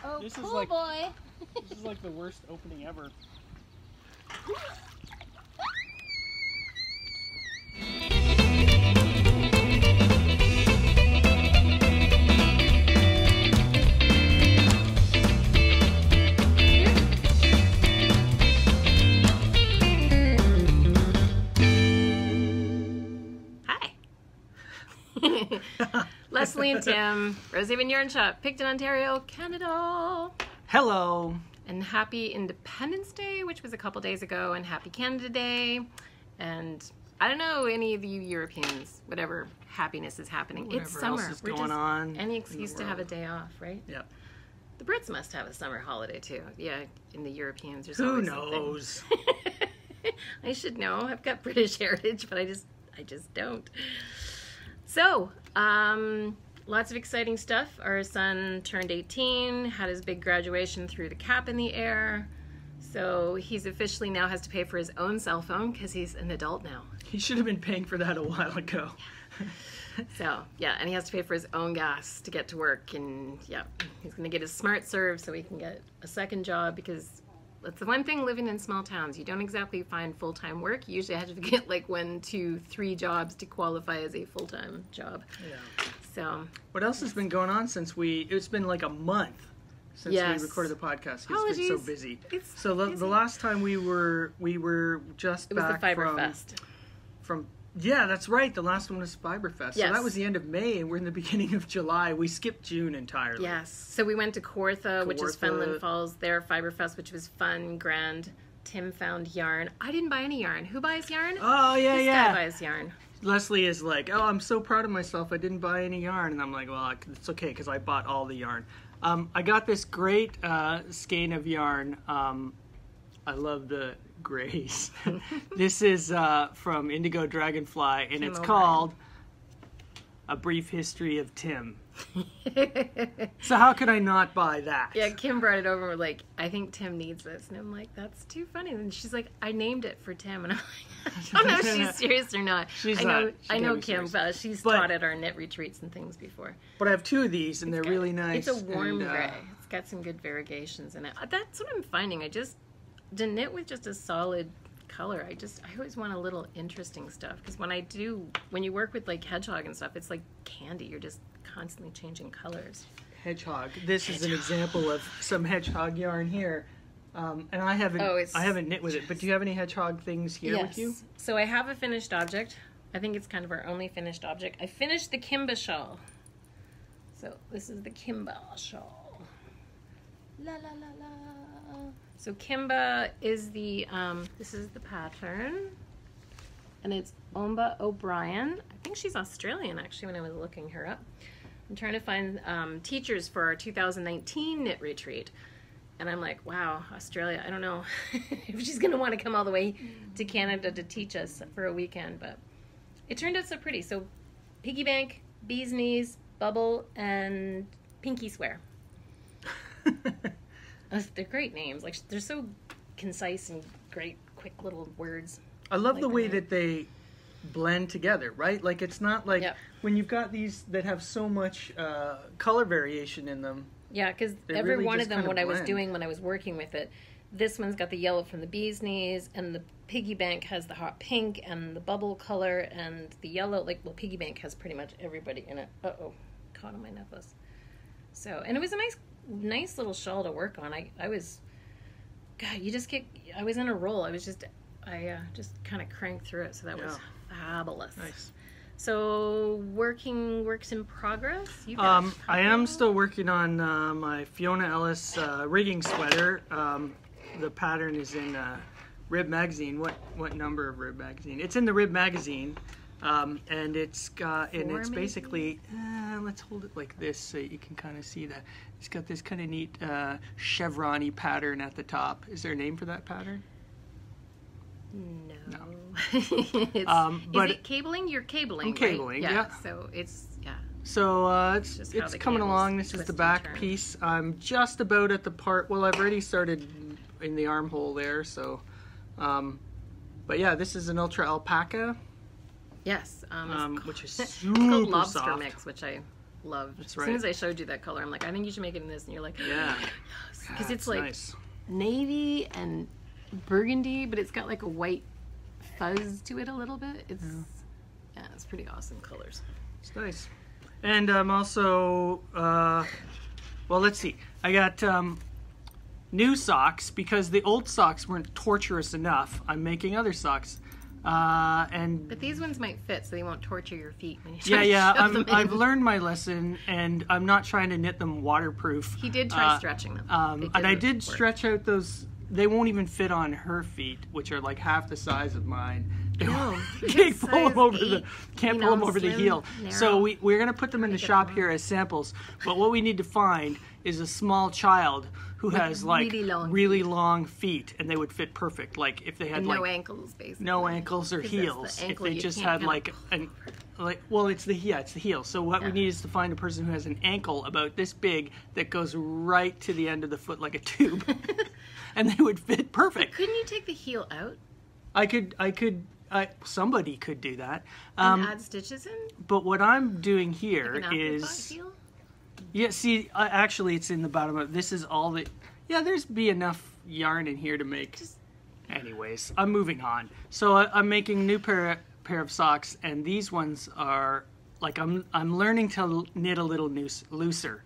Oh, This cool is like, boy. This is like the worst opening ever. Lesley and Tim, Rosehaven Yarn Shop, Picton, Ontario, Canada. Hello. And happy Independence Day, which was a couple days ago, and happy Canada Day. And I don't know any of you Europeans, whatever happiness is happening. Whatever it's summer. else is going on any excuse to have a day off, right? Yeah. The Brits must have a summer holiday too. Yeah, in the Europeans, there's Who always knows? I should know. I've got British heritage, but I just don't. So, lots of exciting stuff. Our son turned 18, had his big graduation, threw the cap in the air. So he's officially now has to pay for his own cell phone because he's an adult now. He should have been paying for that a while ago. So, yeah, and he has to pay for his own gas to get to work. And, yeah, he's going to get his smart serve so he can get a second job because that's the one thing living in small towns. You don't exactly find full-time work. You usually have to get like 1, 2, 3 jobs to qualify as a full-time job. Yeah. So what else has been going on since it's been like a month since we recorded the podcast. It's been so busy. So the last time we were just it was back the Fiber Fest. Yeah, that's right. The last one was Fiberfest. Yes. So that was the end of May, and we're in the beginning of July. We skipped June entirely. Yes. So we went to Kawartha, which is Fenland Falls, their Fiberfest, which was fun, grand. Tim found yarn. I didn't buy any yarn. Who buys yarn? Oh, yeah, this yeah. Guy buys yarn. Leslie is like, oh, I'm so proud of myself. I didn't buy any yarn. And I'm like, well, it's okay because I bought all the yarn. I got this great skein of yarn. I love the grays. This is from Indigo Dragonfly, and it's called A Brief History of Tim. So how could I not buy that? Yeah, Kim brought it over and we're like, I think Tim needs this. And I'm like, that's too funny. And she's like, I named it for Tim. And I'm like, I don't know if she's serious or not. I know Kim, but she's taught at our knit retreats and things before. But I have 2 of these, and they're really nice. It's a warm gray. It's got some good variegations in it. That's what I'm finding. To knit with just a solid color, I always want a little interesting stuff. Because when you work with like hedgehog and stuff, it's like candy. You're just constantly changing colors. Hedgehog. This is an example of some hedgehog yarn here. And I haven't knit with it, but do you have any hedgehog things here with you? So I have a finished object. I think it's kind of our only finished object. I finished the Kimba shawl. So this is the Kimba shawl. La la la la. So Kimba is this is the pattern. And it's Ambah O'Brien. I think she's Australian actually when I was looking her up. I'm trying to find teachers for our 2019 knit retreat. And I'm like, wow, Australia, I don't know if she's going to want to come all the way to Canada to teach us for a weekend. But it turned out so pretty. So Piggy Bank, Bee's Knees, Bubble, and Pinky Swear. They're great names. Like they're so concise and great, quick little words. I love the way that they blend together, right? Like it's not like when you've got these that have so much color variation in them. Yeah, because every one of them, what I was doing when I was working with it, this one's got the yellow from the Bee's Knees, and the Piggy Bank has the hot pink and the bubble color, and the yellow, Piggy Bank has pretty much everybody in it. Uh-oh, caught on my necklace. So, and it was a nice little shawl to work on. I was in a roll. I just kind of cranked through it, so that was fabulous. Nice. So works in progress. I am still working on my Fiona Ellis rigging sweater. The pattern is in Rib Magazine. What number of Rib Magazine? It's in the Rib Magazine. And it's basically, let's hold it like this so you can kind of see that. It's got this kind of neat chevron-y pattern at the top. Is there a name for that pattern? No. But is it cabling? You're cabling, I'm cabling, right? yeah. So it's, So it's coming along. This is the back piece. I'm just about at the part, well, I've already started in the armhole there, so, but yeah, this is an Ultra Alpaca. Yes. Which is super it's called lobster soft. mix, which I loved. That's As soon as I showed you that color, I'm like, I think you should make it in this. And you're like, Yeah. because Yeah, it's like nice. navy and burgundy, but it's got like a white fuzz to it a little bit. It's it's pretty awesome colors. It's nice. And I'm also, well, let's see. I got new socks because the old socks weren't torturous enough. I'm making other socks. And But these ones might fit, so they won't torture your feet when you yeah, try yeah. to shove them in. I've learned my lesson, and I'm not trying to knit them waterproof. He did try stretching them. And I did stretch out those. They won't even fit on her feet, which are like half the size of mine. No, Can't pull them over size can't pull them over the slim, heel. narrow. So we're gonna put them in the get shop them here as samples. But what we need to find is a small child who has like really long long feet, and they would fit perfect. Like if they had and like no ankles, basically. no ankles or 'Cause that's the heels. If ankle they you just can't had kind like well, it's the heel. So what we Yeah. need is to find a person who has an ankle about this big that goes right to the end of the foot like a tube, and they would fit perfect. Couldn't you take the heel out Somebody could do that. and add stitches in? But what I'm doing here Like an afterthought is, heel? yeah. See, actually, it's in the bottom of this is all the. Yeah, there's be enough yarn in here to make. Anyways, I'm moving on. So I'm making a new pair of socks, and these ones are like I'm learning to knit a little looser.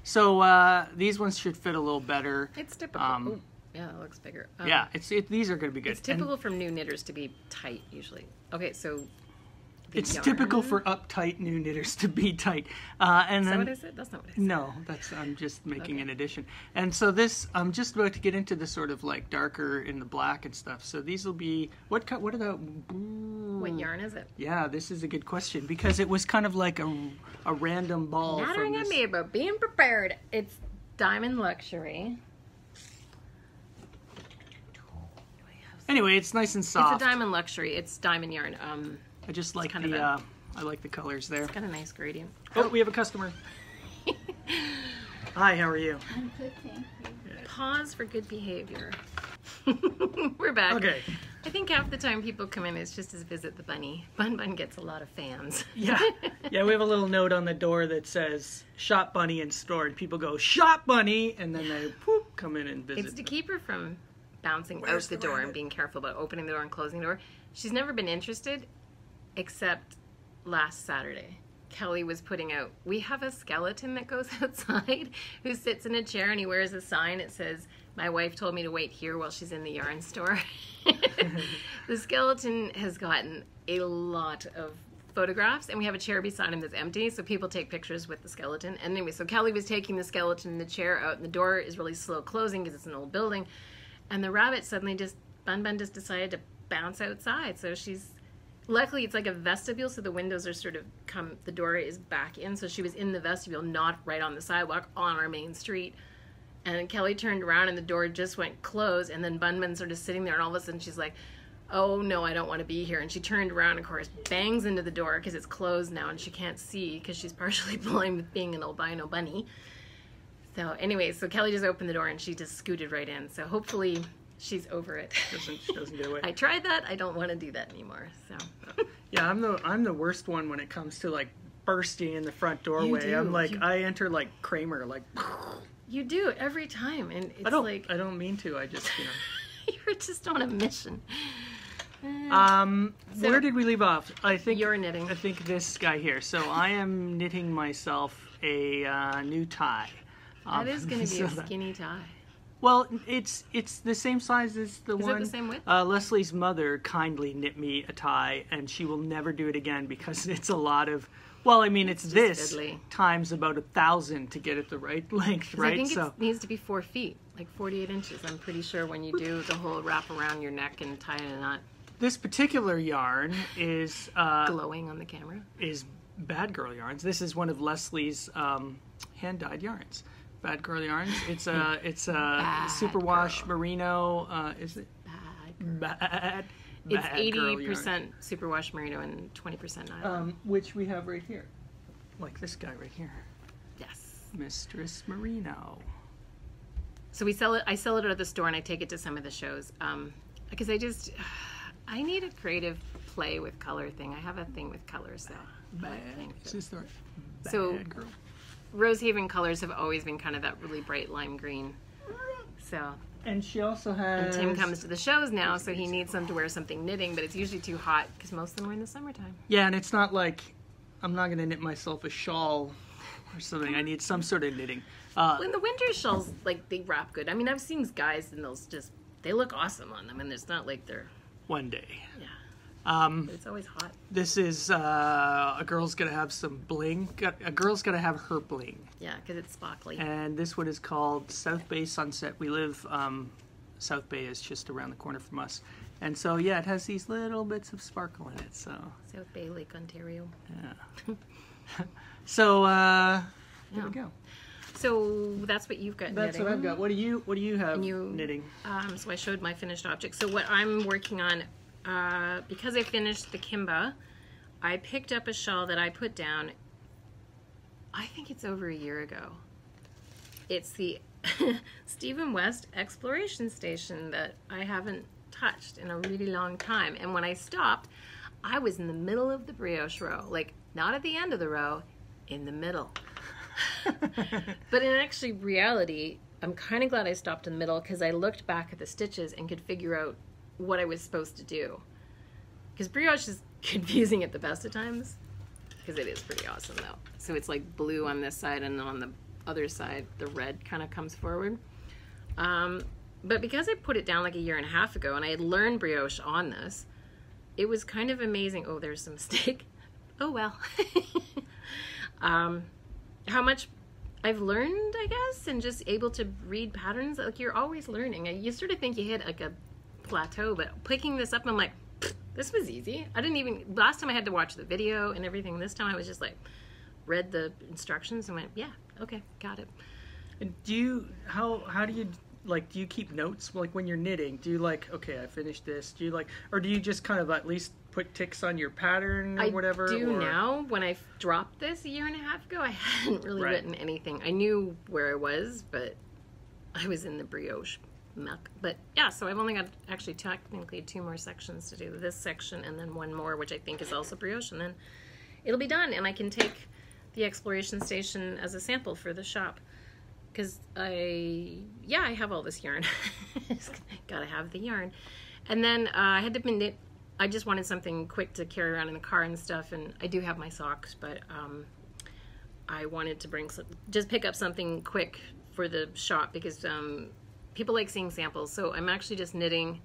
So these ones should fit a little better. It's typical. Ooh, yeah, it looks bigger. Yeah, these are going to be good. It's typical from new knitters to be tight, usually. Okay, so It's yarn. typical for uptight new knitters to be tight. And Is that then, what I said? That's not what I said. no, I'm just making Okay. an addition. And so this, I'm just about to get into the sort of like darker in the black and stuff. So these will be, what are the, What yarn is it? yeah, this is a good question because it was kind of like a random ball. Nattering from at this. me about being prepared. It's Diamond Luxury. Anyway, it's nice and soft. It's a Diamond Luxury. It's diamond yarn. I just like kind of I like the colors there. It's got a nice gradient. Oh, we have a customer. Hi, how are you? I'm good, thank you. Pause for good behavior. We're back. Okay. I think half the time people come in, it's just to visit the bunny. Bun Bun gets a lot of fans. Yeah, yeah. We have a little note on the door that says "Shop Bunny in store," and people go "Shop Bunny," and then they whoop, come in and visit. It's to keep her from bouncing Where's out the the door rabbit? and being careful about opening the door and closing the door. She's never been interested, except last Saturday. Kelly was putting out, we have a skeleton that goes outside who sits in a chair and he wears a sign. It says, my wife told me to wait here while she's in the yarn store. The skeleton has gotten a lot of photographs, and we have a chair beside him that's empty, so people take pictures with the skeleton. And anyway, so Kelly was taking the skeleton in the chair out, and the door is really slow closing because it's an old building. And the rabbit suddenly Bun Bun just decided to bounce outside. So luckily it's like a vestibule, so the windows are sort of the door is back in. So she was in the vestibule, not right on the sidewalk on our main street. And Kelly turned around and the door just went closed, and then Bun Bun's sort of sitting there, and all of a sudden she's like, oh no, I don't want to be here. And she turned around, of course, bangs into the door because it's closed now and she can't see because she's partially blind with being an albino bunny. So anyway, so Kelly just opened the door and she just scooted right in. So hopefully she's over it. She doesn't get away. I tried that. I don't want to do that anymore. So Yeah, I'm the worst one when it comes to like bursting in the front doorway. do. I'm like I enter like Kramer, like you do it every time, and it's I like don't mean to. I just you're just on a mission. So- where did we leave off? I think You're knitting. I think this guy here. So I am knitting myself a new tie. That is going to be so a that- skinny tie. Well, it's the same size as the Is one. it the same width? Lesley's mother kindly knit me a tie, and she will never do it again because it's a lot of. Well, I mean, it's just this fiddly. times about 1,000 to get it the right length, 'Cause right? I think So it needs to be 4 feet, like 48 inches. I'm pretty sure when you do the whole wrap around your neck and tie in a knot, this particular yarn is glowing on the camera. Bad Girl yarns. This is one of Lesley's hand dyed yarns. Bad Girl yarns. It's a Bad superwash Girl. merino. Is it Bad. bad? It's Bad Girl 80% superwash merino and 20% nylon. yarn. Which we have right here, like this guy right here, Yes. Mistress Merino. So I sell it at the store and I take it to some of the shows because I need a creative play with color thing. I have a thing with color, so. Bad. Is this the right? So Bad girl. Rosehaven colors have always been kind of that really bright lime green. So. And she also has... And Tim comes to the shows now, so he needs them to wear something knitting, but it's usually too hot because most of them are in the summertime. Yeah, and it's not like I'm not going to knit myself a shawl or something. I need some sort of knitting. When the winter shawls, like, they wrap good. I mean, I've seen guys and they look awesome on them, and it's not like they're... One day. Yeah. But it's always hot. This is a girl's gonna have some bling. A girl's gonna have her bling. Yeah, because it's sparkly. And this one is called South Bay Sunset. We live, South Bay is just around the corner from us. And so, yeah, it has these little bits of sparkle in it, so. South Bay, Lake Ontario. Yeah. So, there we go. So that's what you've got That's knitting. what I've got. What do you have And knitting? So I showed my finished object. So what I'm working on, because I finished the Kimba, I picked up a shawl that I put down, I think it's over a year ago. It's the Stephen West Exploration Station that I haven't touched in a really long time. And when I stopped, I was in the middle of the brioche row. Like, not at the end of the row, in the middle. But in actually reality, I'm kind of glad I stopped in the middle because I looked back at the stitches and could figure out what I was supposed to do. Because brioche is confusing at the best of times, because it is pretty awesome though. So it's like blue on this side, and then on the other side the red kind of comes forward. But because I put it down like a year and a half ago and I had learned brioche on this, it was kind of amazing. Oh, there's a mistake. Oh well. How much I've learned, I guess, and just able to read patterns. Like, you're always learning. You sort of think you hit like a plateau, but picking this up, I'm like, this was easy. I didn't even, last time I had to watch the video and everything. This time I was just like, read the instructions and went, yeah, okay, got it. And do you, how do you, like, do you keep notes, like, when you're knitting? Do you, like, okay, I finished this? Do you, like, or do you just kind of at least put ticks on your pattern or whatever? I do now. When I dropped this a year and a half ago, I hadn't really written anything. I knew where I was, but I was in the brioche muck. But yeah, so I've only got actually technically 2 more sections to do. This section and then one more, which I think is also brioche, and then it'll be done, and I can take the exploration station as a sample for the shop. Because I have all this yarn. Gotta have the yarn. And then I had to knit. I just wanted something quick to carry around in the car and stuff, and I do have my socks, but I wanted to bring just pick up something quick for the shop because people like seeing samples. So I'm actually just knitting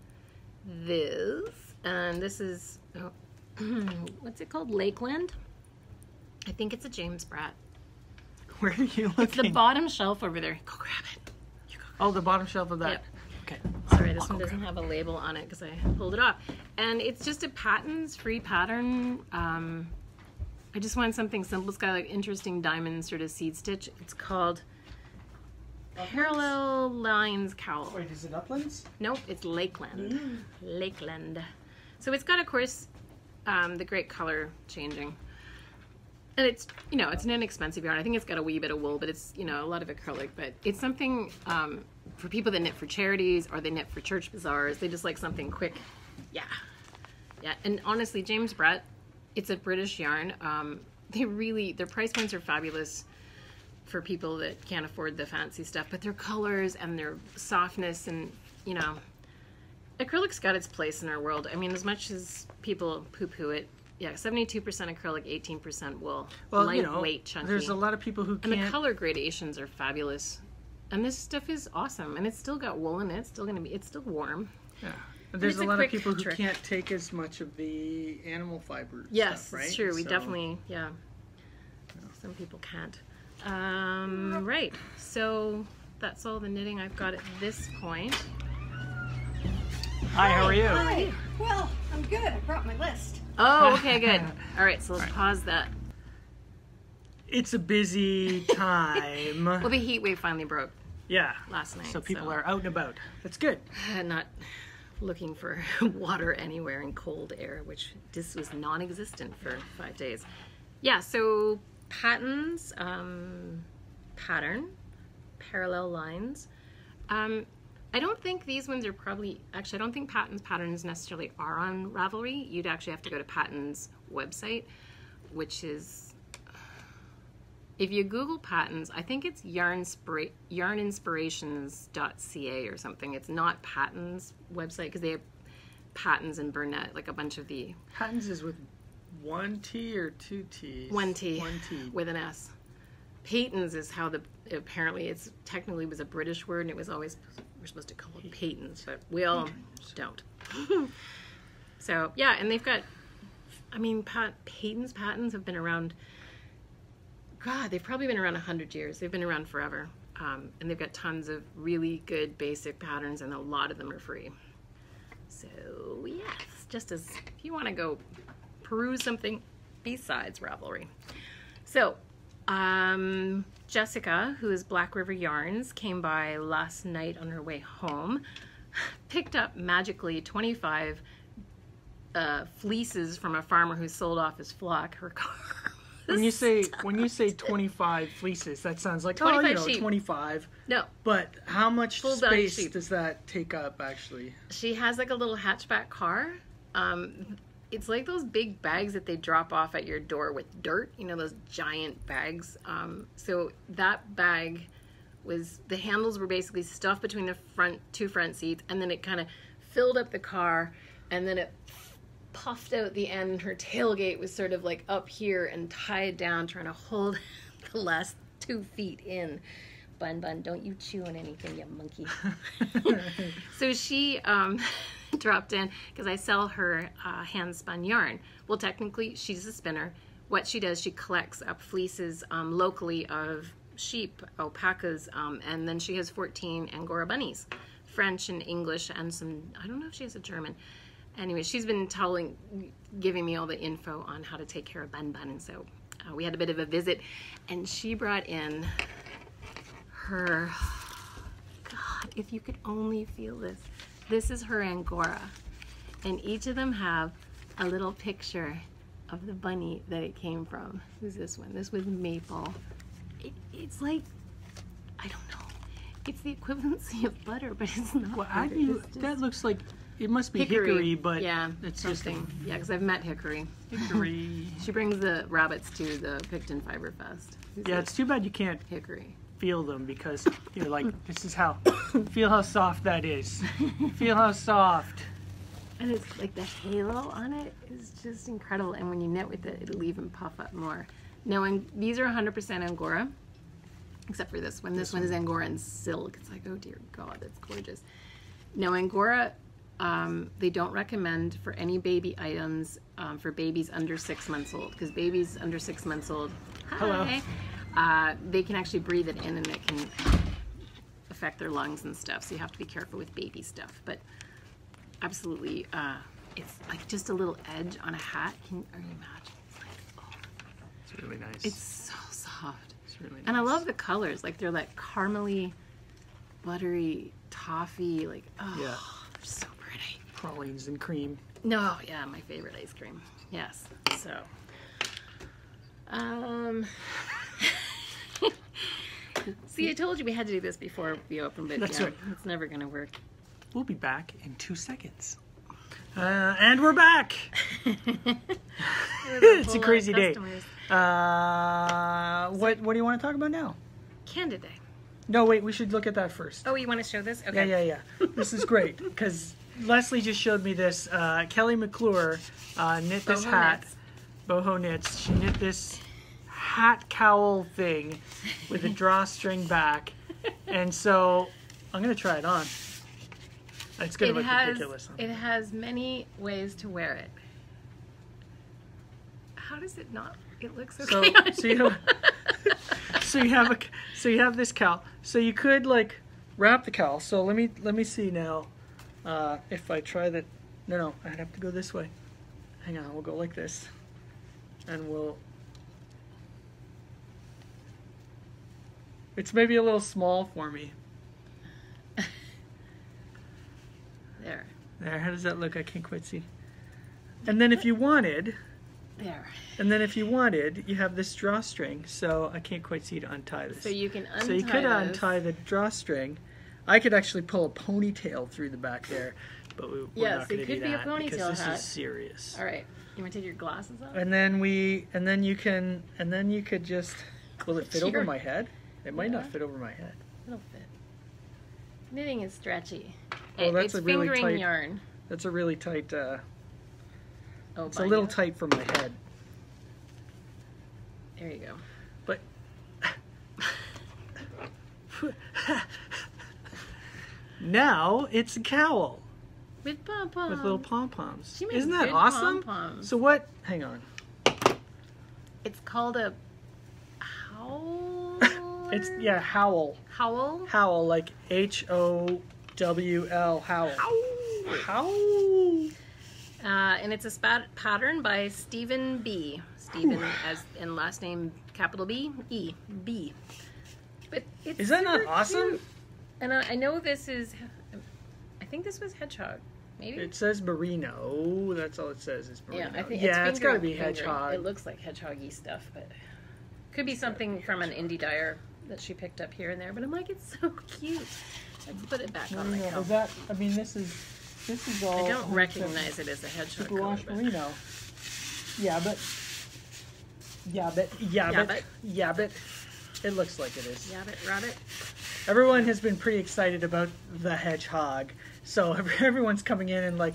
this, and this is what's it called? Lakeland. I think it's a James Bratt. Where are you looking? It's the bottom shelf over there. Go grab it. Oh, the bottom shelf of that. Yep. Okay. Sorry, this one doesn't have a label on it because I pulled it off. And it's just a free pattern. I just wanted something simple. It's got like interesting diamond sort of seed stitch. It's called Parallel Lines Cowl. Wait, is it Uplands? Nope, it's Lakeland. Lakeland. So it's got, of course, the great color changing. And it's, it's an inexpensive yarn. I think it's got a wee bit of wool, but it's, a lot of acrylic. But it's something for people that knit for charities or they knit for church bazaars. They just like something quick. Yeah. Yeah. And honestly, James Bratt, it's a British yarn. Their price points are fabulous for people that can't afford the fancy stuff. But their colors and their softness and, acrylic's got its place in our world. I mean, as much as people poo-poo it, yeah, 72% acrylic, 18% wool. Well, lightweight, chunky. There's a lot of people who can't. And the color gradations are fabulous. And this stuff is awesome. And it's still got wool in it. It's still warm. Yeah. And there's it's a a lot of quick people who trick. can't take as much of the animal fiber Yes, stuff, right? it's true. We So- definitely, yeah. Some people can't. Right. So that's all the knitting I've got at this point. Hi, how are you? Hi. Well, I'm good. I brought my list. Oh, okay, good. All right, so let's pause that. It's a busy time. Well, the heat wave finally broke Yeah. last night. So people are out and about. That's good. Not looking for water anywhere in cold air, which this was non-existent for 5 days. Yeah, so patterns, parallel lines. I don't think these ones are probably, actually I don't think patterns necessarily are on Ravelry. You'd actually have to go to Patton's website, which is, if you Google patterns, I think it's yarninspirations.ca or something. It's not Patton's website because they have Patton's and Burnett, like a bunch of the... Patton's is with one T or two T's? One T. One T. With an S. Peyton's is how apparently it's technically was a British word and it was always, we're supposed to call it Peyton's, but we all don't. So, yeah, and they've got, I mean, Peyton's patterns have been around, God, they've probably been around 100 years. They've been around forever. And they've got tons of really good basic patterns, and a lot of them are free. So, yes, just as if you want to go peruse something besides Ravelry. So, Jessica, who is Black River Yarns, came by last night on her way home, picked up magically 25 fleeces from a farmer who sold off his flock. Her car. When you say 25 fleeces, that sounds like 25 sheep. 25. No. But how much Full value space sheep. does that take up actually? She has like a little hatchback car. It's like those big bags that they drop off at your door with dirt. You know, those giant bags. So that bag was, the handles were basically stuffed between the two front seats, and then it kind of filled up the car, and then it puffed out the end. Her tailgate was sort of like up here and tied down, trying to hold the last 2 feet in. Bun, don't you chew on anything, you monkey. So she dropped in because I sell her hand-spun yarn. Well, technically, she's a spinner. What she does, she collects up fleeces locally of sheep, alpacas, and then she has 14 Angora bunnies, French and English, and some, I don't know if she has a German. Anyway, she's been giving me all the info on how to take care of Bun, and so we had a bit of a visit, and she brought in her, God, if you could only feel this. This is her Angora, and each of them have a little picture of the bunny that it came from. Who's this one? This was Maple. It's like, I don't know. It's the equivalency of butter, but it's not. Well, butter. that looks like it must be hickory, but yeah, it's something. Yeah, because I've met Hickory. Hickory. She brings the rabbits to the Picton Fiber Fest. Yeah, it's too bad you can't Hickory. feel them because you're like, this is how, feel how soft that is. Feel how soft. And it's like the halo on it is just incredible. And when you knit with it, it'll even puff up more. Now, these are 100% Angora, except for this one. This one is Angora and silk. It's like, oh dear God, that's gorgeous. Now, Angora, they don't recommend for any baby items for babies under 6 months old, because babies under 6 months old, Hello. They can actually breathe it in, and it can affect their lungs and stuff. So you have to be careful with baby stuff. But absolutely, it's like just a little edge on a hat. Are you imagine? It's like, oh, It's really nice. it's so soft. It's really nice. And I love the colors. Like they're like caramely, buttery, toffee. Like, oh, Yeah. they're so pretty. Pralines and cream. No, yeah, my favorite ice cream. Yes. So, see, I told you we had to do this before we opened, but That's yeah, right. it's never going to work. We'll be back in 2 seconds. And we're back. It's a crazy day. What do you want to talk about now? Canada Day. No, wait, we should look at that first. Oh, you want to show this? Okay. Yeah. This is great because Lesley just showed me this. Kelly McClure knit this Boho hat. knits. Boho knits. She knit this hat cowl thing with a drawstring back, and so I'm gonna try it on. It's gonna look ridiculous. It has many ways to wear it. How does it not? It looks okay. So you have this cowl. So you could like wrap the cowl. So let me see now. If I try that, no, I'd have to go this way. Hang on, we'll go like this, and we'll. It's maybe a little small for me. There, how does that look? I can't quite see. And then if you wanted, you have this drawstring. So I can't quite see to untie this. So you can untie. So you could untie the drawstring. I could actually pull a ponytail through the back there, but we're not going to do that because this is serious. All right, you want to take your glasses off? And then you could just Will it fit Sure. over my head? It might Yeah. not fit over my head. It'll fit. Knitting is stretchy. Oh, that's It's a really fingering tight- yarn. That's a really tight, Oh, it's a little binder. tight for my head. There you go. But now it's a cowl With pom-poms. with little pom-poms. She makes Isn't that good awesome? pom-poms. So what, hang on. It's called a howl. It's, yeah, Howl. Howl. Howl, like Howl, Howl. Howl. Howl. And it's a pattern by Stephen B. Stephen as in last name capital B E B. But it's Is that not super awesome? cute. And I know this is. I think this was hedgehog. Maybe. It says merino. That's all it says is merino. Yeah, I think it's got to be fingering. hedgehog. It looks like hedgehoggy stuff, but could be something from an indie dyer that she picked up here and there. But I'm like, it's so cute. Let's put it back on my Merino. cowl. Is that? I mean, this is all. I don't recognize it as a hedgehog color, Gouache but merino. Yeah, but it looks like it is. rabbit. Everyone has been pretty excited about the hedgehog, so everyone's coming in and like,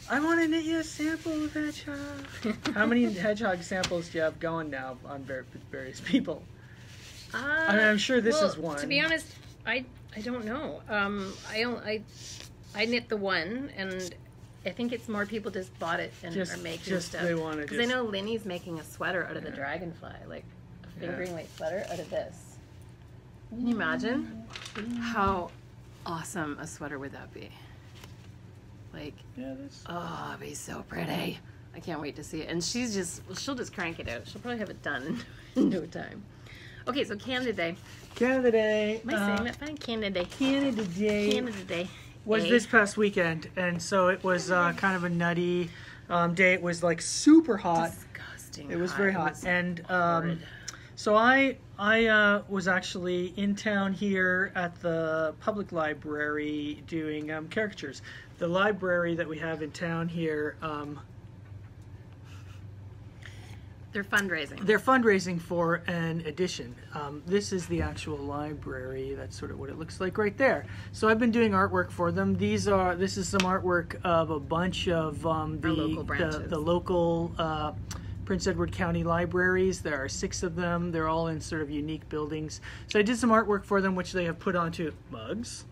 I want to knit you a sample of hedgehog. How many hedgehog samples do you have going now on various people? I mean, I'm sure this is one. To be honest, I don't know. I knit the one, and I think it's more people just bought it and are making stuff. They want to Because I know Linny's making a sweater out of the dragonfly, like a fingering weight sweater out of this. Can you imagine how awesome a sweater would that be? Like, oh, it'd be so pretty. I can't wait to see it. And she'll just crank it out. She'll probably have it done in no time. Okay, so Canada Day. Canada Day. Am I saying that fine? Canada Day. Canada Day. Canada Day. Was this past weekend, and so it was kind of a nutty day. It was like super hot. Disgusting. It was very hot, and horrid. so I was actually in town here at the public library doing caricatures. The library that we have in town here. They're fundraising. They're fundraising for an edition. This is the actual library. That's sort of what it looks like right there. So I've been doing artwork for them. This is some artwork of a bunch of local branches. the local Prince Edward County libraries. There are 6 of them. They're all in sort of unique buildings. So I did some artwork for them, which they have put onto mugs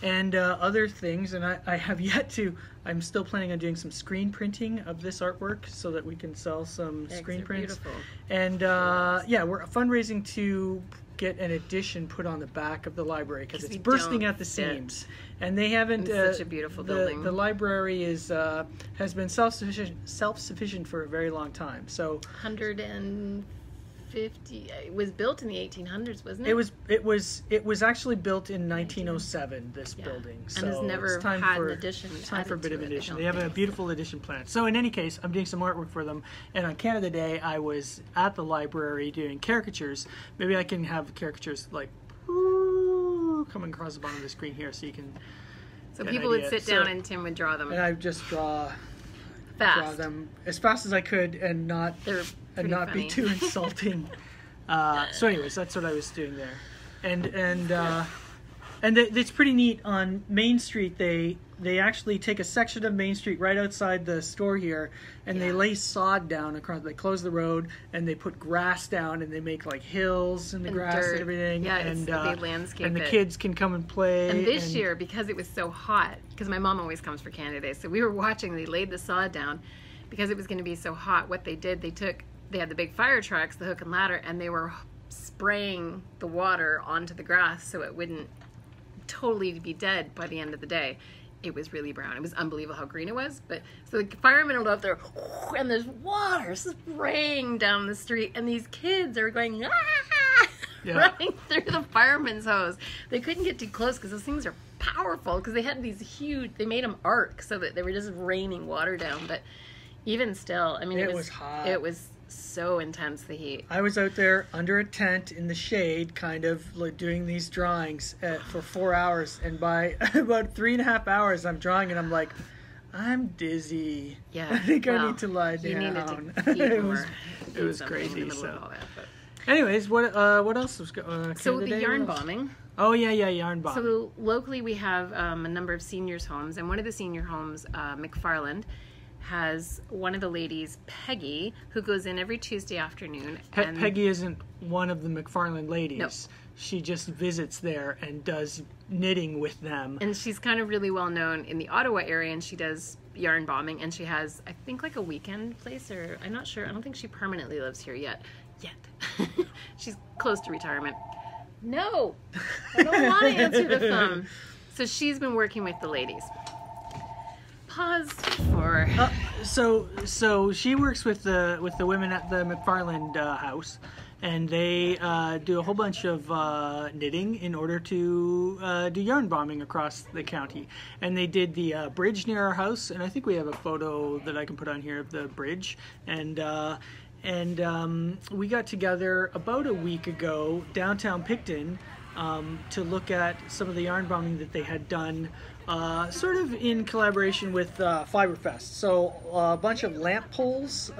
and other things. And I have yet to. I'm still planning on doing some screen printing of this artwork so that we can sell some screen prints. Beautiful. And yeah, we're fundraising to get an edition put on the back of the library because it's bursting at the seams. And they haven't. It's such a beautiful building. The library is has been self-sufficient for a very long time. So 150. It was built in the 1800s, wasn't it? It was actually built in 1907. This building, so and has never it's time had for, an addition. It's time for a bit of added to it, addition. I They don't have a think. beautiful addition planned. So in any case, I'm doing some artwork for them. And on Canada Day, I was at the library doing caricatures. Maybe I can have caricatures like coming across the bottom of the screen here, so you can. So get an people would idea. sit down and Tim would draw them And I just draw fast. them as fast as I could and not They're and pretty not funny. be too insulting. So anyways, that's what I was doing there. And it's pretty neat. On Main Street, they actually take a section of Main Street right outside the store here, and they lay sod down across. They close the road, and they put grass down, and they make like hills in the grass dirt. and everything. Yeah, and they landscape and the it. kids can come and play. And this year, because it was so hot, because my mom always comes for Canada Day, so we were watching, they laid the sod down. Because it was going to be so hot, what they did, they had the big fire trucks, the hook and ladder, and they were spraying the water onto the grass so it wouldn't totally be dead by the end of the day. It was really brown. It was unbelievable how green it was. But so the firemen are out there, and there's water spraying down the street, and these kids are going, ah! Running through the fireman's hose. They couldn't get too close because those things are powerful, because they had these huge, they made them arc so that they were just raining water down. But even still, I mean, it was hot. It was so intense, the heat. I was out there under a tent in the shade, kind of like doing these drawings for 4 hours, and by about 3.5 hours, I'm drawing, and I'm like, I'm dizzy. Yeah, I think I need to lie down. You needed to eat more. It was In crazy. the middle So. of all that, but. Anyways, what else was So the yarn bombing. Oh yeah, yarn bombing. So locally we have a number of seniors' homes, and one of the senior homes, McFarland, has one of the ladies, Peggy, who goes in every Tuesday afternoon. And Peggy isn't one of the McFarland ladies. No. She just visits there and does knitting with them. And she's kind of really well known in the Ottawa area, and she does yarn bombing, and she has, I think, like a weekend place, or I'm not sure. I don't think she permanently lives here yet. She's close to retirement. No, I don't want to answer the phone. So she's been working with the ladies. Pause for. So she works with the women at the McFarland house, and they do a whole bunch of knitting in order to do yarn bombing across the county. And they did the bridge near our house, and I think we have a photo that I can put on here of the bridge. And we got together about a week ago downtown Picton to look at some of the yarn bombing that they had done, sort of in collaboration with Fiberfest. So a bunch of lamp poles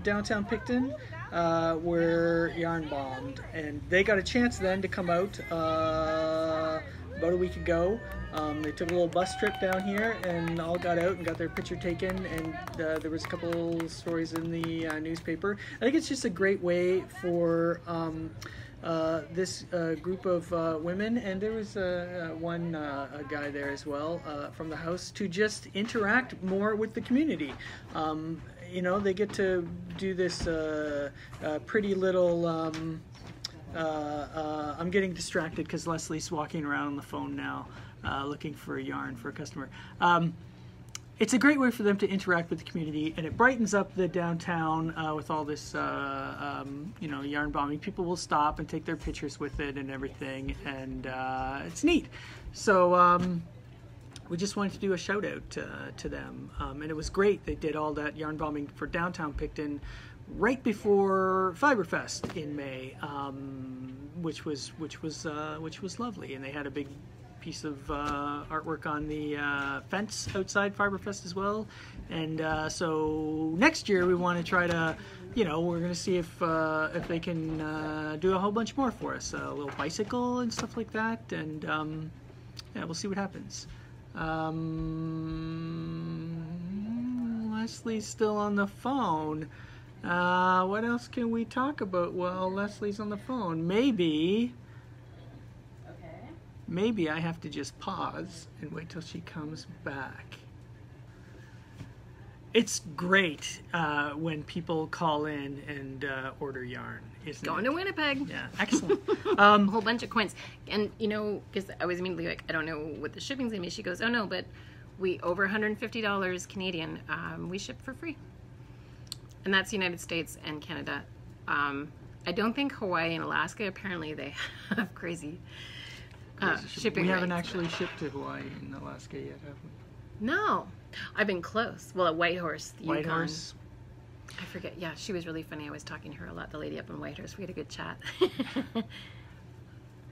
downtown Picton were yarn bombed, and they got a chance then to come out about a week ago. They took a little bus trip down here and all got out and got their picture taken, and there was a couple stories in the newspaper. I think it's just a great way for this group of women, and there was one a guy there as well from the house, to just interact more with the community. You know, they get to do this pretty little I'm getting distracted because Lesley's walking around on the phone now looking for a yarn for a customer. It's a great way for them to interact with the community, and it brightens up the downtown with all this, you know, yarn bombing. People will stop and take their pictures with it and everything, and it's neat. So we just wanted to do a shout out to them, and it was great. They did all that yarn bombing for downtown Picton right before Fiberfest in May, which was lovely, and they had a big piece of artwork on the fence outside Fiberfest as well. And so next year we want to try to, you know, we're going to see if they can do a whole bunch more for us, a little bicycle and stuff like that, and yeah, we'll see what happens. Lesley's still on the phone. What else can we talk about while Lesley's on the phone? Maybe I have to just pause and wait till she comes back. It's great when people call in and order yarn, isn't it? Going to Winnipeg. Yeah, excellent. A whole bunch of coins. And, you know, because I was immediately like, I don't know what the shipping's going to be. She goes, oh no, but we over $150 Canadian, we ship for free. And that's United States and Canada. I don't think Hawaii and Alaska, apparently they have crazy shipping We haven't rates. actually shipped to Hawaii and Alaska yet, have we? No. I've been close. Well, at Whitehorse, the Yukon. Whitehorse. I forget. Yeah, she was really funny. I was talking to her a lot, the lady up in Whitehorse. We had a good chat.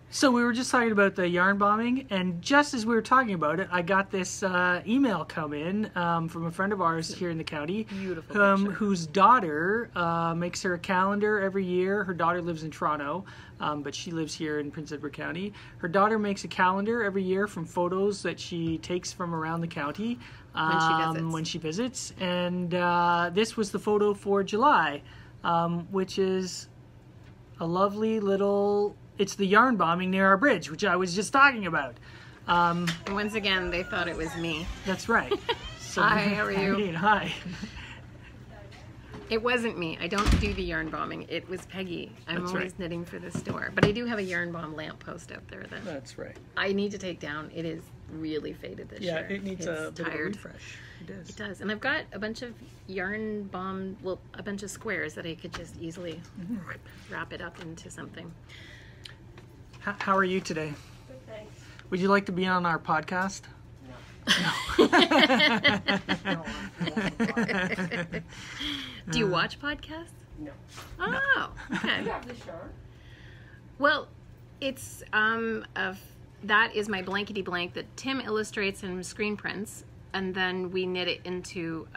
So we were just talking about the yarn bombing, and just as we were talking about it, I got this email come in from a friend of ours here in the county, Beautiful picture. whose daughter makes her a calendar every year. Her daughter lives in Toronto, but she lives here in Prince Edward County. Her daughter makes a calendar every year from photos that she takes from around the county when she visits. And this was the photo for July, which is a lovely little... It's the yarn bombing near our bridge, which I was just talking about. And once again, they thought it was me. That's right. So, Hi, how are you? Hey, hi. It wasn't me. I don't do the yarn bombing. It was Peggy. I'm That's always right. knitting for the store. But I do have a yarn bomb lamp post out there that That's right. I need to take down. It is really faded this year. Yeah, it needs It's a bit of a tired. refresh. It does. It does. And I've got a bunch of yarn bomb, well, a bunch of squares that I could just easily wrap it up into something. How are you today? Good, thanks. Would you like to be on our podcast? Do you watch podcasts? No. Oh, okay. You have the shirt. Well, it's that is my blankety blank that Tim illustrates and screen prints, and then we knit it into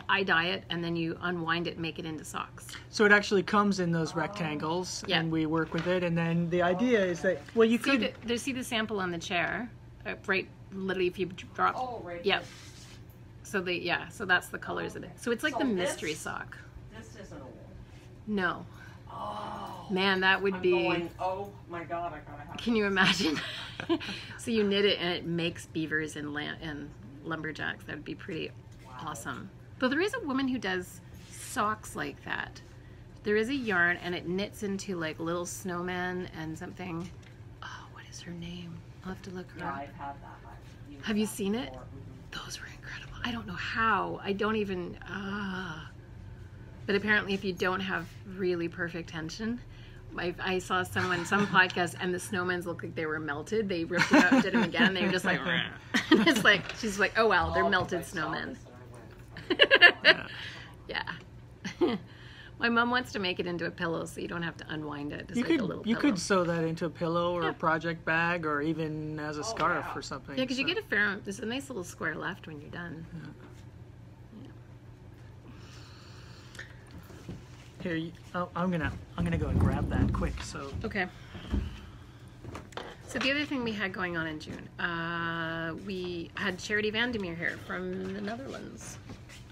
I dye it, and then you unwind it and make it into socks. So it actually comes in those rectangles, Yeah. and we work with it. And then the idea is that, well, you could. See the sample on the chair, right? Literally, if you drop. Oh, right. Yeah. So so that's the colors of it. So it's like So the this- mystery sock. This isn't a wool. No. Oh. Man, that would I'm be. going, oh my God, I gotta have Can you imagine? So you knit it and it makes beavers and lumberjacks. That would be pretty awesome. Though there is a woman who does socks like that. There is a yarn and it knits into like little snowmen and something. Oh, what is her name? I'll have to look her Yeah, up. I've had that. I've used Have you that seen it? before. Mhm. Those were incredible. I don't know how. I don't even. But apparently, if you don't have really perfect tension, I saw some podcast, and the snowmen looked like they were melted. They ripped it out and did them again, and they were just like, and it's like, she's like, oh well, they're Oh, melted I saw snowmen. this and I went, Yeah. My mom wants to make it into a pillow, so you don't have to unwind it. Just You like a could little you pillow. could sew that into a pillow or Yeah. a project bag or even as a scarf yeah. or something. Yeah, because you so- get a fair. There's a nice little square left when you're done. Here, I'm gonna go and grab that quick. So Okay. So the other thing we had going on in June, we had Charity Vandermeer here from the Netherlands.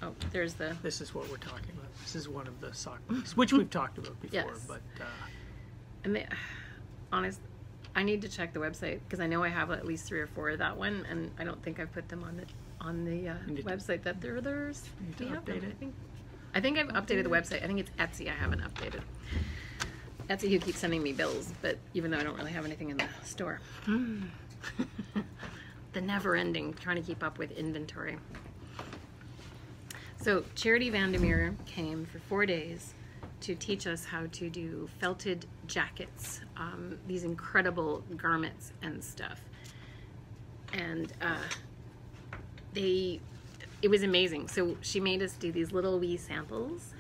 Oh, there's the. this is what we're talking about. This is one of the sock pieces, which we've talked about before. Yes. But And they, I need to check the website because I know I have at least 3 or 4 of that one, and I don't think I've put them on the need to- website that they're theirs. need to We have them, update it. I think I've updated the website. I think it's Etsy. I haven't updated. Etsy who keeps sending me bills, but even though I don't really have anything in the store. The never-ending trying to keep up with inventory. So Charity Vandermeer came for 4 days to teach us how to do felted jackets, these incredible garments and stuff. And it was amazing. So she made us do these little wee samples,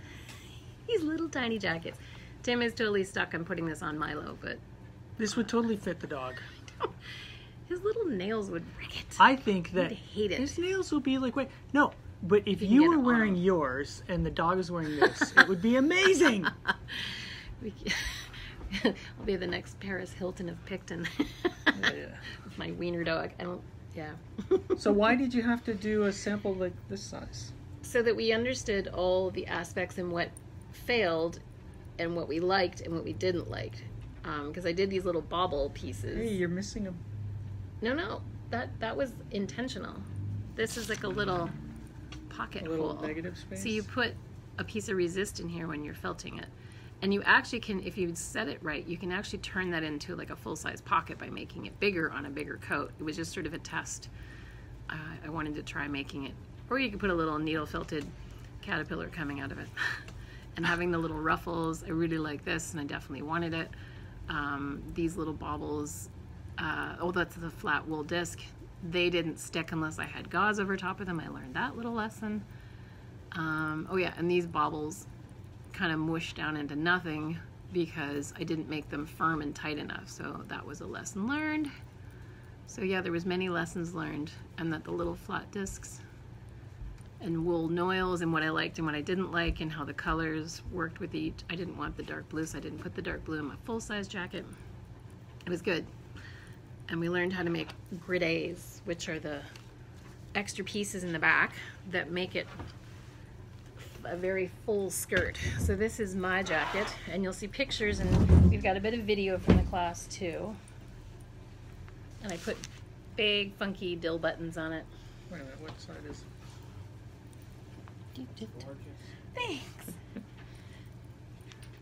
these little tiny jackets. Tim is totally stuck on putting this on Milo, but this would totally fit the dog. his little nails would wreck it. I think that He'd hate it. his nails will be like, wait, no. But if can you get were it wearing on. yours and the dog is wearing this, it would be amazing. I'll be the next Paris Hilton of Picton. With my wiener dog. Yeah. So why did you have to do a sample like this size? So that we understood all the aspects and what failed and what we liked and what we didn't like. Because I did these little bobble pieces. Hey, you're missing a. No, that was intentional. This is like a little pocket A little hole. negative space? So you put a piece of resist in here when you're felting it. And you actually can, if you set it right, you can actually turn that into like a full-size pocket by making it bigger on a bigger coat. It was just sort of a test. I wanted to try making it. Or you could put a little needle felted caterpillar coming out of it. And having the little ruffles, I really like this and I definitely wanted it. These little baubles, that's the flat wool disc. They didn't stick unless I had gauze over top of them. I learned that little lesson. And these baubles kind of mushed down into nothing because I didn't make them firm and tight enough. So that was a lesson learned. So yeah, there was many lessons learned, and that the little flat discs and wool noils and what I liked and what I didn't like and how the colors worked with each. I didn't want the dark blue, so I didn't put the dark blue in my full-size jacket. It was good. And we learned how to make gridets, which are the extra pieces in the back that make it a very full skirt. So this is my jacket, and you'll see pictures, and we've got a bit of video from the class too. And I put big funky dill buttons on it. Wait a minute, what side is Thanks.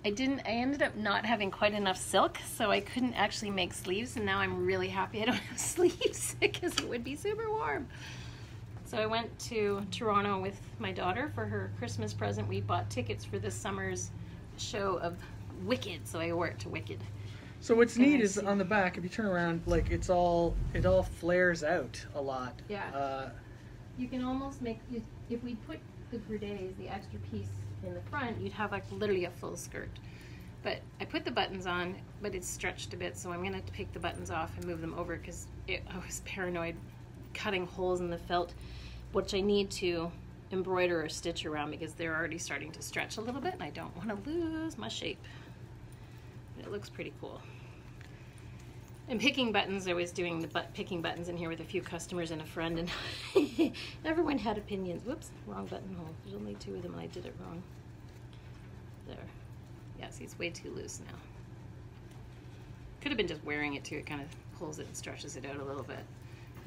I ended up not having quite enough silk, so I couldn't actually make sleeves, and now I'm really happy I don't have sleeves because it would be super warm. So I went to Toronto with my daughter for her Christmas present. We bought tickets for this summer's show of Wicked, so I wore it to Wicked. So what's And neat I is see- on the back, if you turn around, like it all flares out a lot. Yeah. You can almost make, if we put the gridets, the extra piece in the front, you'd have like literally a full skirt. But I put the buttons on, but it's stretched a bit, so I'm going to have to take the buttons off and move them over because I was paranoid cutting holes in the felt, which I need to embroider or stitch around because they're already starting to stretch a little bit and I don't want to lose my shape. But it looks pretty cool. And picking buttons, I was doing the picking buttons in here with a few customers and a friend, and everyone had opinions. Whoops, wrong buttonhole. There's only 2 of them and I did it wrong. There. Yeah, see, it's way too loose now. Could have been just wearing it too. It kind of pulls it and stretches it out a little bit.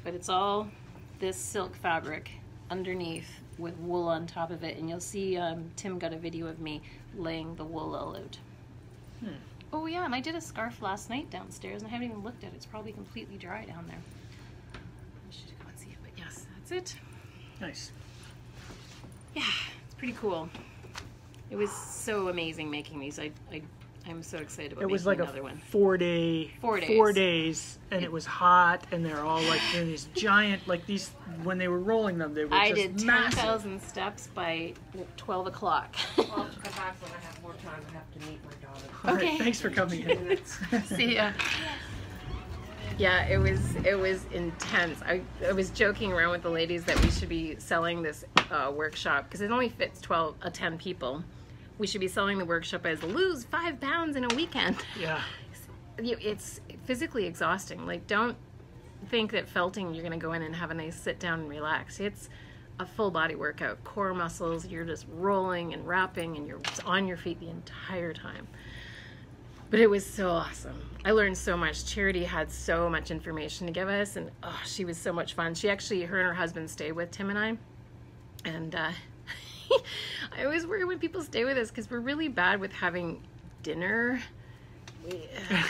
But it's all this silk fabric underneath with wool on top of it. And you'll see Tim got a video of me laying the wool all out. Oh yeah, and I did a scarf last night downstairs and I haven't even looked at it. It's probably completely dry down there. I should go and see it, but yes, that's it. Nice. Yeah, it's pretty cool. It was so amazing making these. I'm so excited about It was making like another one. 4 day, 4 days. 4 days, and it was hot, and they're all like doing these giant, like these, when they were rolling them, they were I just did massive. 10,000 steps by 12 o'clock. Well, to come back when I have more time, I have to meet my daughter. All right, Okay. thanks for coming in. See ya. Yeah, it was intense. I was joking around with the ladies that we should be selling this workshop because it only fits 10 people. We should be selling the workshop as lose 5 pounds in a weekend. Yeah. It's physically exhausting. Like, don't think that felting you're going to go in and have a nice sit down and relax. It's a full body workout. Core muscles, you're just rolling and wrapping and you're on your feet the entire time. But it was so awesome. I learned so much. Charity had so much information to give us, and oh, she was so much fun. She actually, her and her husband stay with Tim and I. And I always worry when people stay with us because we're really bad with having dinner.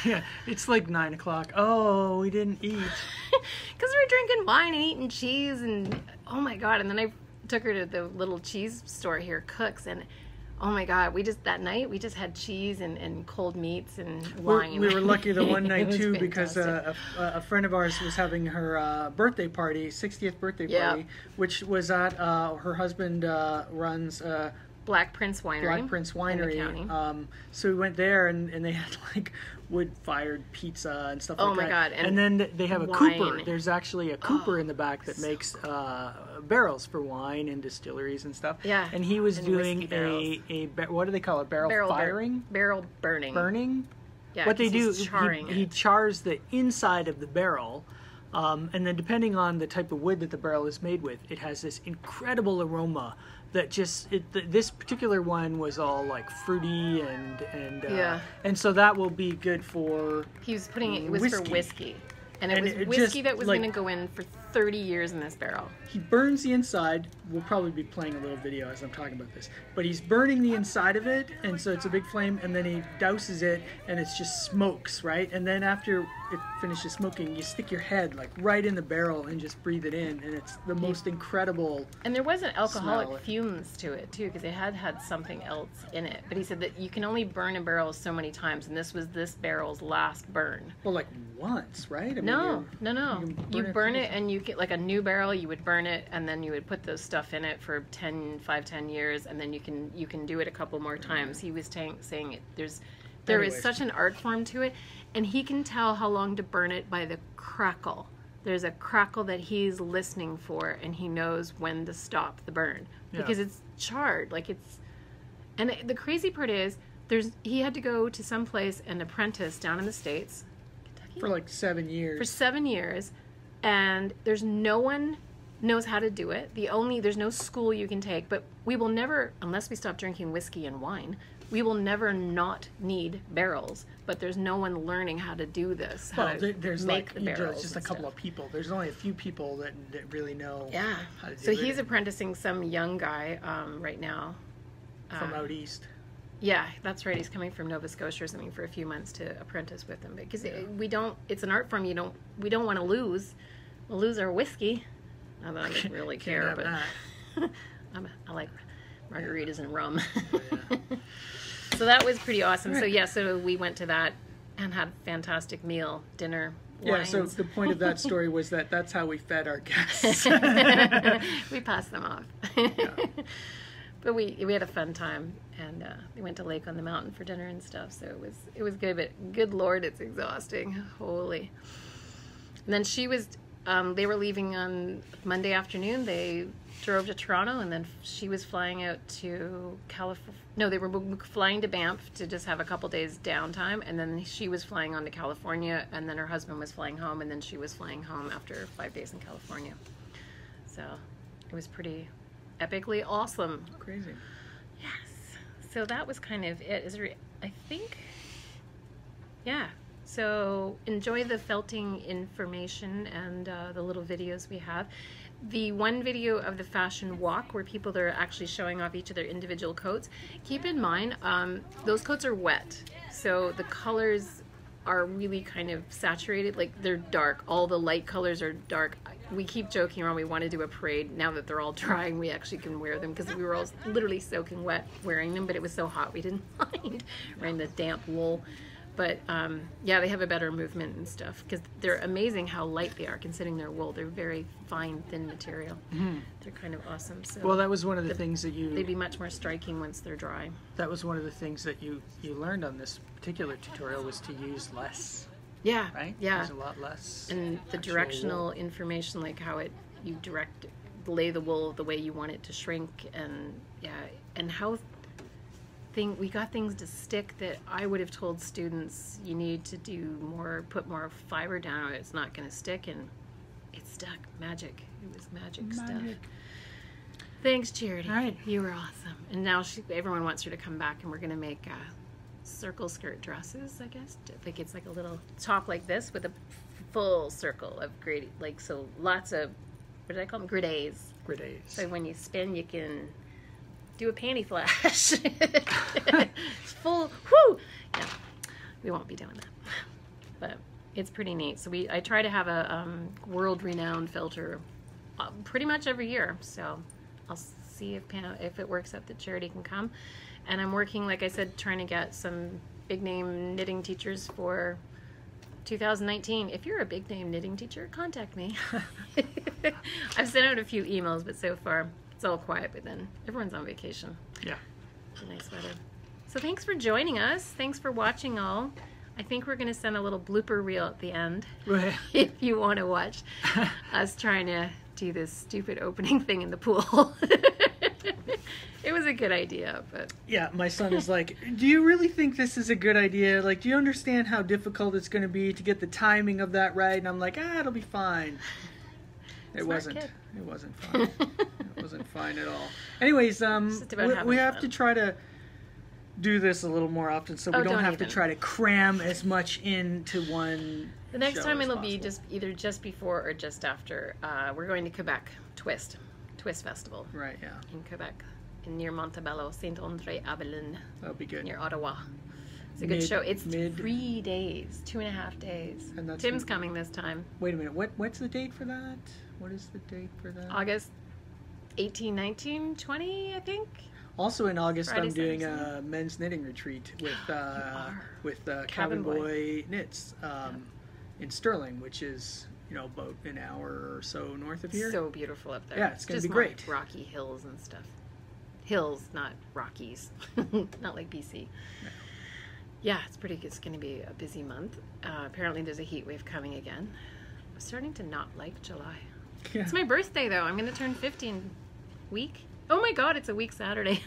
Yeah, it's like 9 o'clock. Oh, we didn't eat. Because we're drinking wine and eating cheese, and oh my God. And then I took her to the little cheese store here, Cook's, and oh my God, that night we just had cheese and cold meats and wine. We were lucky the one night was too because fantastic. a friend of ours was having her birthday party, 60th birthday party, which was at her husband runs Black Prince Winery. Black Prince Winery. In the county. So we went there and they had like wood-fired pizza and stuff like that. Oh my God. And then they have a wine. cooper. There's actually a cooper in the back that makes barrels for wine and distilleries and stuff. Yeah. And he was And doing whiskey what do they call it? Barrel firing? Barrel burning. Burning? Yeah, What they 'cause do, he's charring he it. chars the inside of the barrel, and then depending on the type of wood that the barrel is made with, it has this incredible aroma that just this particular one was all like fruity and so that will be good for He was putting it was whiskey. for whiskey. And it And was it whiskey just, that was like- going to go in for 30 years in this barrel. He burns the inside. We'll probably be playing a little video as I'm talking about this. But he's burning the inside of it, and so it's a big flame, and then he douses it, and it's just smokes, right? And then after it finishes smoking, you stick your head like right in the barrel and just breathe it in, and it's the most incredible. And there wasn't alcoholic Smell. fumes to it, too, because it had something else in it. But he said that you can only burn a barrel so many times, and this was this barrel's last burn. Well, like once, right? I mean, No. you You burn it, and you get like a new barrel, you would burn it, and then you would put those stuff in it for 10 years, and then you can do it a couple more times. He was saying it. There is Anyways. such an art form to it, and he can tell how long to burn it by the crackle. There's a crackle that he's listening for, and he knows when to stop the burn because it's charred. Like it's, and the crazy part is, he had to go to some place and apprentice down in the States, Kentucky, for like 7 years. for 7 years, and there's no one knows how to do it. There's no school you can take, but we will never, unless we stop drinking whiskey and wine, we will never not need barrels. But there's no one learning how to do this. How Well, to there's make like the barrels just a and couple stuff. of people. There's only a few people that really know how to do So it. he's apprenticing some young guy right now. From out east. Yeah, that's right. He's coming from Nova Scotia or something for a few months to apprentice with him because it's an art form. We don't want to lose. We'll lose our whiskey. Not that I don't really Can't care, have but that. I like margaritas and rum. So that was pretty awesome. So so we went to that and had a fantastic meal, dinner. Yeah, so wines. the point of that story was that's how we fed our guests. We passed them off. But we had a fun time, and we went to Lake on the Mountain for dinner and stuff. So it was good, but good Lord, it's exhausting. Holy. And then she was. They were leaving on Monday afternoon. They drove to Toronto, and then she was flying out to California. No, they were flying to Banff to just have a couple days downtime, and then she was flying on to California, and then her husband was flying home, and then she was flying home after 5 days in California. So it was pretty epically awesome. Crazy. Yes. So that was kind of it. I think, yeah. So enjoy the felting information and the little videos we have. The one video of the fashion walk where people are actually showing off each of their individual coats. Keep in mind, those coats are wet. So the colors are really kind of saturated, like they're dark. All the light colors are dark. We keep joking around, we want to do a parade. Now that they're all drying, we actually can wear them because we were all literally soaking wet wearing them, but it was so hot we didn't mind wearing the damp wool. But yeah, they have a better movement and stuff because they're amazing how light they are considering they're wool. They're very fine, thin material. Mm-hmm. They're kind of awesome. So well, that was one of the things that they'd be much more striking once they're dry. That was one of the things that you learned on this particular tutorial was to use less. Yeah. Right? Yeah. Use a lot less. And the directional information, like how you lay the wool the way you want it to shrink, and yeah, and how we got things to stick that I would have told students you need to do more, put more fiber down, or it's not going to stick, and it stuck. Magic. It was magic stuff. Thanks, Charity. All right. You were awesome. And now everyone wants her to come back, and we're going to make circle skirt dresses, I guess. Like it's like a little top like this with a full circle of grade, like so lots of, what did I call them? Gridets. Gridets. So when you spin, you can do a panty flash. It's full, whoo! Yeah, we won't be doing that. But it's pretty neat. So I try to have a world-renowned filter pretty much every year. So I'll see if it works out that Charity can come. And I'm working, like I said, trying to get some big-name knitting teachers for 2019. If you're a big-name knitting teacher, contact me. I've sent out a few emails, but so far it's all quiet, but then everyone's on vacation. Yeah. It's nice weather. So thanks for joining us. Thanks for watching all. I think we're going to send a little blooper reel at the end if you want to watch us trying to do this stupid opening thing in the pool. It was a good idea, but... Yeah, my son is like, do you really think this is a good idea? Like, do you understand how difficult it's going to be to get the timing of that right? And I'm like, it'll be fine. It wasn't. Kid. It wasn't fine. It wasn't fine at all. Anyways, we have to try to do this a little more often so we don't have to try to cram as much into one. The next time it'll be either just before or just after. We're going to Quebec, Twist Festival. Right, yeah. In Quebec, near Montebello, Saint-André-Avelin. That'll be good. Near Ottawa. It's a good show. It's 3 days, 2.5 days. And Tim's coming this time. Wait a minute. What's the date for that? What is the date for that? August 18, 19, 20, I think. Also in August, I'm doing a men's knitting retreat with Cabin Boy Knits in Sterling, which is about an hour or so north of here. So beautiful up there. Yeah, it's going to be great. Like rocky hills and stuff. Hills, not Rockies. Not like BC. No. Yeah, it's pretty good. It's going to be a busy month. Apparently there's a heat wave coming again. I'm starting to not like July. Yeah. It's my birthday, though. I'm going to turn 50 in a week. Oh, my God, it's a week Saturday.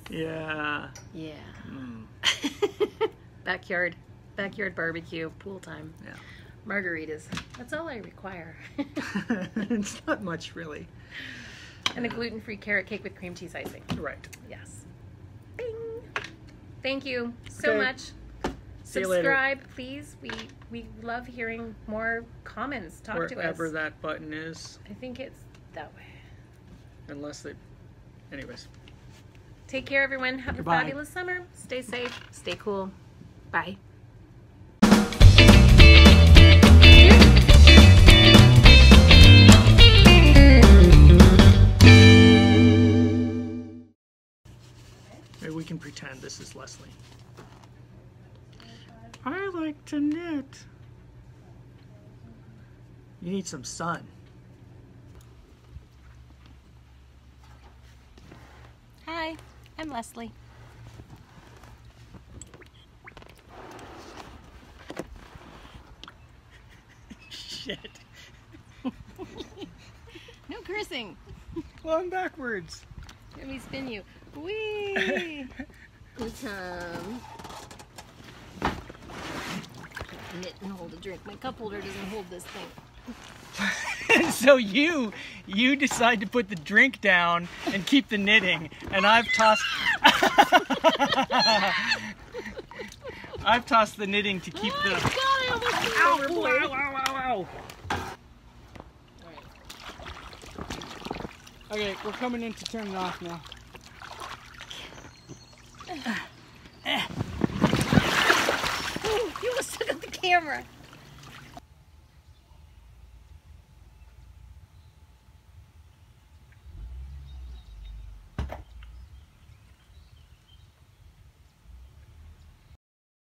Yeah. Yeah. Backyard barbecue, pool time. Yeah. Margaritas. That's all I require. It's not much, really. And a gluten-free carrot cake with cream cheese icing. Right. Yes. Bing. Thank you so much. See you Subscribe, later. please. We love hearing more comments. Talk to us. Wherever that button is. I think it's that way. Unless they... Anyways. Take care, everyone. Have a fabulous summer. Stay safe. Stay cool. Bye. Maybe we can pretend this is Lesley. I like to knit. You need some sun. Hi, I'm Lesley. Shit. reversing. Well, I'm backwards. Let me spin you. Whee! Knit and hold a drink. My cup holder doesn't hold this thing. So you decide to put the drink down and keep the knitting, and I've tossed the knitting to keep the. God, I almost threw overboard. Ow. Okay, we're coming in to turn it off now. Ooh, you almost took out the camera.